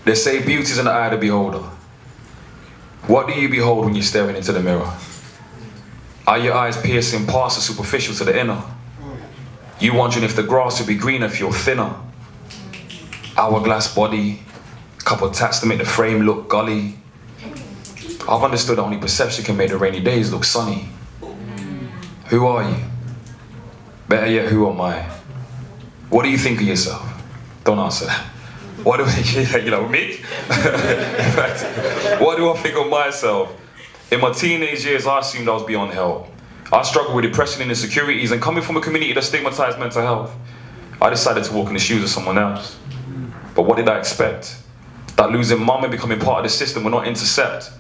They say beauty's in the eye of the beholder. What do you behold when you're staring into the mirror? Are your eyes piercing past the superficial to the inner? You wondering if the grass would be greener if you're thinner? Hourglass body, couple tats to make the frame look gully. I've understood that only perception can make the rainy days look sunny. Who are you? Better yet, who am I? What do you think of yourself? Don't answer that. What do you know me? In fact, what do I think of myself? In my teenage years, I assumed I was beyond help. I struggled with depression and insecurities, and coming from a community that stigmatized mental health, I decided to walk in the shoes of someone else. But what did I expect? That losing mum and becoming part of the system would not intercept.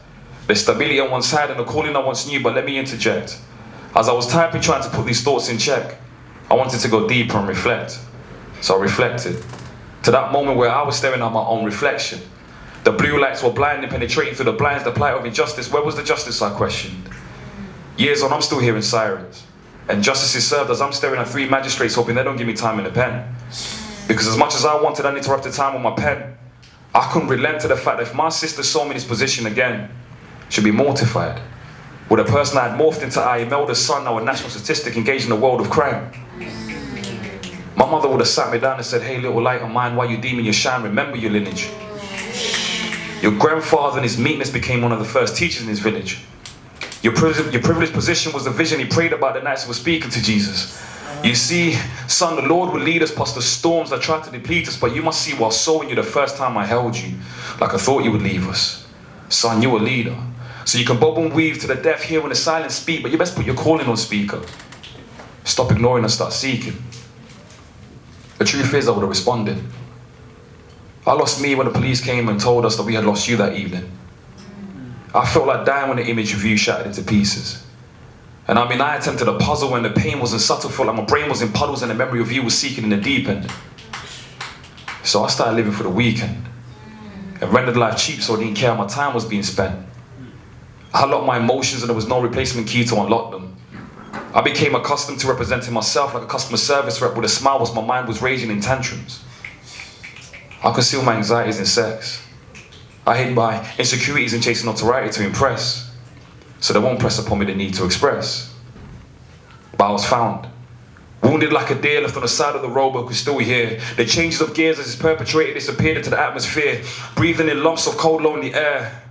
There's stability on one side and the calling I once knew, but let me interject. As I was typing, trying to put these thoughts in check, I wanted to go deeper and reflect. So I reflected. To that moment where I was staring at my own reflection. The blue lights were blinding, penetrating through the blinds, the plight of injustice. Where was the justice, I questioned? Years on, I'm still hearing sirens. And justice is served as I'm staring at 3 magistrates, hoping they don't give me time in the pen. Because as much as I wanted uninterrupted time on my pen, I couldn't relent to the fact that if my sister saw me in this position again, she'd be mortified. With a person I had morphed into, I Imelda's son, now a national statistic engaged in the world of crime. My mother would have sat me down and said, hey, little light of mine, why you deeming your shine? Remember your lineage. Your grandfather in his meekness became one of the first teachers in his village. Your privileged position was the vision he prayed about the nights he was speaking to Jesus. You see, son, the Lord will lead us past the storms that try to deplete us, but you must see while sowing you the first time I held you, like I thought you would leave us. Son, you're a leader. So you can bob and weave to the deaf, hear when the silent speak, but you best put your calling on speaker. Stop ignoring and start seeking. The truth is, I would have responded. I lost me when the police came and told us that we had lost you that evening. I felt like dying when the image of you shattered into pieces. And I mean, I attempted a puzzle when the pain wasn't subtle, felt like my brain was in puddles and the memory of you was seeking in the deep end. So I started living for the weekend and rendered life cheap so I didn't care how my time was being spent. I locked my emotions and there was no replacement key to unlock them. I became accustomed to representing myself like a customer service rep with a smile whilst my mind was raging in tantrums. I concealed my anxieties in sex. I hid my insecurities in chasing notoriety to impress, so they won't press upon me the need to express. But I was found, wounded like a deer left on the side of the road, but could still hear the changes of gears as its perpetrator disappeared into the atmosphere, breathing in lumps of cold, lonely air,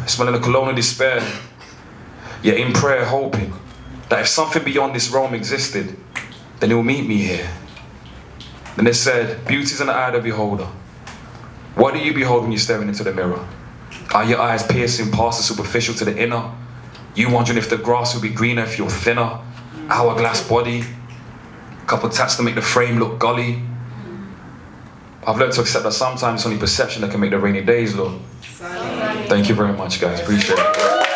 smelling the cologne of despair, yet in prayer hoping that if something beyond this realm existed, then it will meet me here. Then they said, beauty's in the eye of the beholder. What do you behold when you're staring into the mirror? Are your eyes piercing past the superficial to the inner? You wondering if the grass will be greener if you're thinner? Hourglass body, couple tats to make the frame look gully. I've learned to accept that sometimes it's only perception that can make the rainy days look. Thank you very much, guys. Appreciate it.